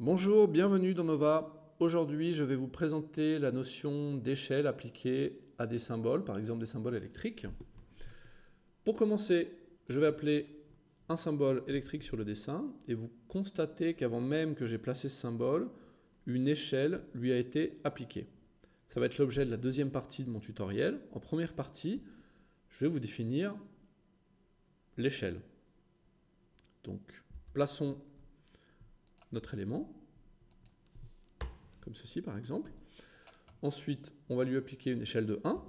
Bonjour, bienvenue dans Nova. Aujourd'hui, je vais vous présenter la notion d'échelle appliquée à des symboles, par exemple des symboles électriques. Pour commencer, je vais appeler un symbole électrique sur le dessin et vous constatez qu'avant même que j'ai placé ce symbole, une échelle lui a été appliquée. Ça va être l'objet de la deuxième partie de mon tutoriel. En première partie, je vais vous définir l'échelle. Donc, plaçons notre élément, comme ceci par exemple. Ensuite, on va lui appliquer une échelle de 1,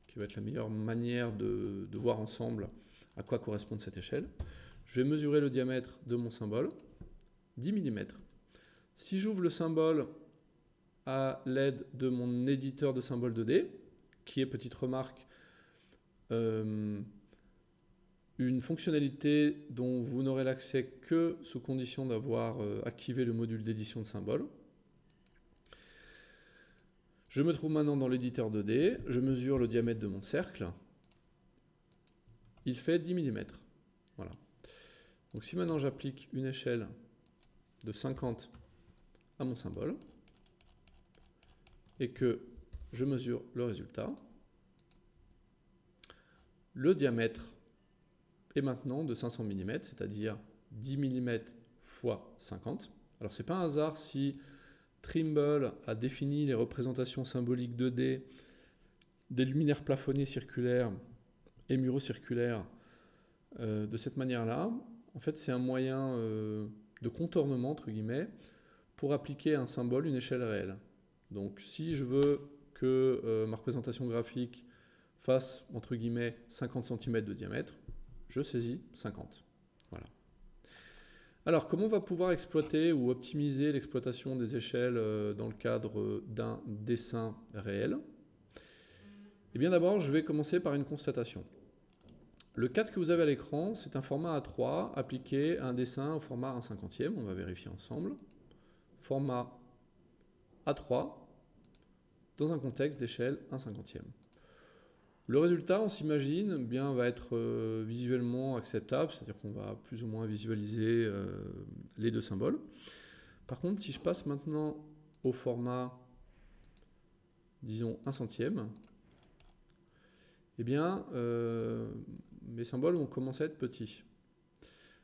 qui va être la meilleure manière de voir ensemble à quoi correspond cette échelle. Je vais mesurer le diamètre de mon symbole, 10 mm. Si j'ouvre le symbole à l'aide de mon éditeur de symboles 2D, qui est, petite remarque, une fonctionnalité dont vous n'aurez l'accès que sous condition d'avoir activé le module d'édition de symboles. Je me trouve maintenant dans l'éditeur 2D, je mesure le diamètre de mon cercle, il fait 10 mm. Voilà. Donc si maintenant j'applique une échelle de 50 à mon symbole, et que je mesure le résultat, le diamètre est maintenant de 500 mm, c'est-à-dire 10 mm fois 50. Alors c'est pas un hasard si Trimble a défini les représentations symboliques 2D des luminaires plafonnés circulaires et muraux circulaires de cette manière-là. En fait, c'est un moyen de contournement, entre guillemets, pour appliquer à un symbole une échelle réelle. Donc si je veux que ma représentation graphique fasse, entre guillemets, 50 cm de diamètre, je saisis 50. Voilà. Alors, comment on va pouvoir exploiter ou optimiser l'exploitation des échelles dans le cadre d'un dessin réel? Eh bien d'abord, je vais commencer par une constatation. Le cadre que vous avez à l'écran, c'est un format A3 appliqué à un dessin au format 1/50e. On va vérifier ensemble. Format A3 dans un contexte d'échelle 1/50e. Le résultat, on s'imagine, bien, va être visuellement acceptable, c'est-à-dire qu'on va plus ou moins visualiser les deux symboles. Par contre, si je passe maintenant au format, disons, 1/100e, eh bien, mes symboles vont commencer à être petits.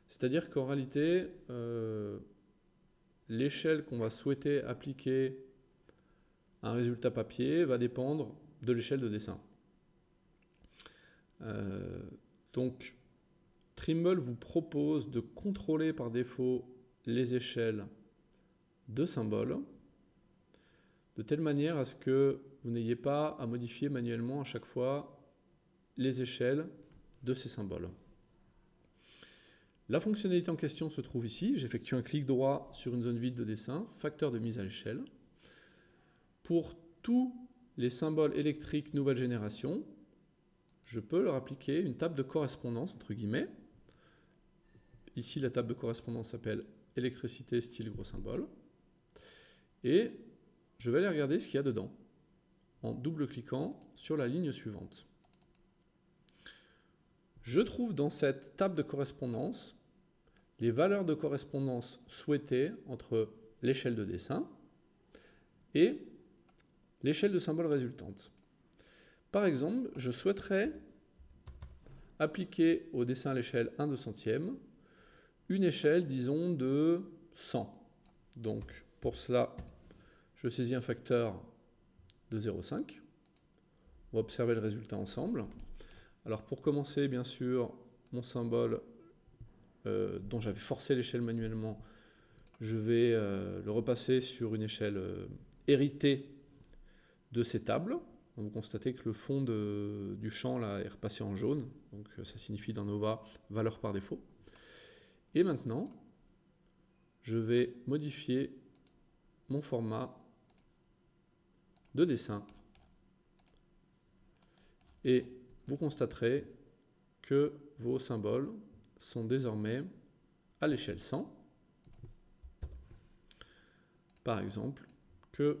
C'est-à-dire qu'en réalité, l'échelle qu'on va souhaiter appliquer à un résultat papier va dépendre de l'échelle de dessin. Donc, Trimble vous propose de contrôler par défaut les échelles de symboles de telle manière à ce que vous n'ayez pas à modifier manuellement à chaque fois les échelles de ces symboles. La fonctionnalité en question se trouve ici. J'effectue un clic droit sur une zone vide de dessin, facteur de mise à l'échelle. Pour tous les symboles électriques nouvelle génération, je peux leur appliquer une table de correspondance, entre guillemets. Ici, la table de correspondance s'appelle électricité style gros symbole. Et je vais aller regarder ce qu'il y a dedans en double-cliquant sur la ligne suivante. Je trouve dans cette table de correspondance les valeurs de correspondance souhaitées entre l'échelle de dessin et l'échelle de symbole résultante. Par exemple, je souhaiterais appliquer au dessin à l'échelle 1/200e une échelle, disons, de 100. Donc, pour cela, je saisis un facteur de 0,5. On va observer le résultat ensemble. Alors, pour commencer, bien sûr, mon symbole dont j'avais forcé l'échelle manuellement, je vais le repasser sur une échelle héritée de ces tables. Vous constatez que le fond du champ là, est repassé en jaune, donc ça signifie dans Nova valeur par défaut. Et maintenant, je vais modifier mon format de dessin. Et vous constaterez que vos symboles sont désormais à l'échelle 100. Par exemple, que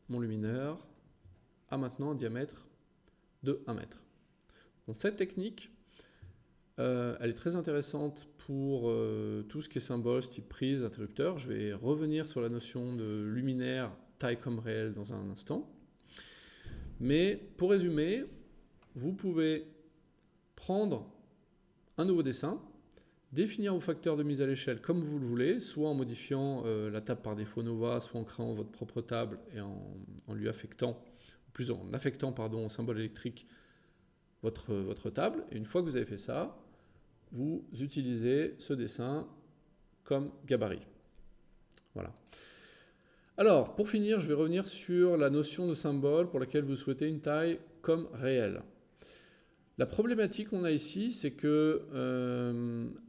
mon luminaire a maintenant un diamètre de 1 mètre. Donc, cette technique elle est très intéressante pour tout ce qui est symbole, type prise, interrupteur. Je vais revenir sur la notion de luminaire, taille comme réel dans un instant. Mais pour résumer, vous pouvez prendre un nouveau dessin, définir vos facteurs de mise à l'échelle comme vous le voulez, soit en modifiant la table par défaut Nova, soit en créant votre propre table et en lui affectant, plus en affectant pardon, au symbole électrique votre table. Et une fois que vous avez fait ça, vous utilisez ce dessin comme gabarit. Voilà. Alors, pour finir, je vais revenir sur la notion de symbole pour laquelle vous souhaitez une taille comme réelle. La problématique qu'on a ici, c'est que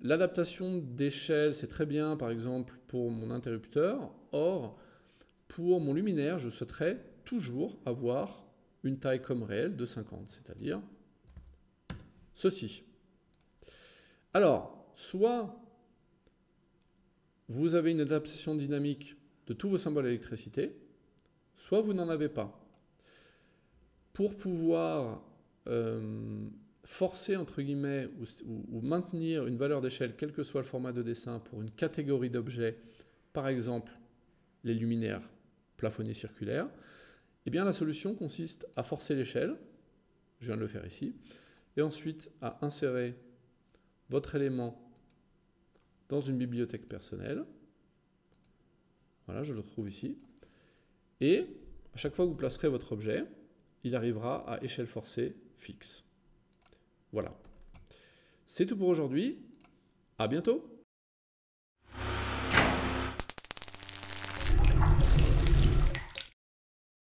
l'adaptation d'échelle, c'est très bien, par exemple, pour mon interrupteur. Or, pour mon luminaire, je souhaiterais toujours avoir une taille comme réelle de 50, c'est-à-dire ceci. Alors, soit vous avez une adaptation dynamique de tous vos symboles d'électricité, soit vous n'en avez pas. Pour pouvoir forcer, entre guillemets, ou maintenir une valeur d'échelle, quel que soit le format de dessin, pour une catégorie d'objets, par exemple les luminaires plafonnés circulaires, eh bien la solution consiste à forcer l'échelle, je viens de le faire ici, et ensuite à insérer votre élément dans une bibliothèque personnelle. Voilà, je le trouve ici. Et à chaque fois que vous placerez votre objet, il arrivera à échelle forcée fixe. Voilà. C'est tout pour aujourd'hui. À bientôt.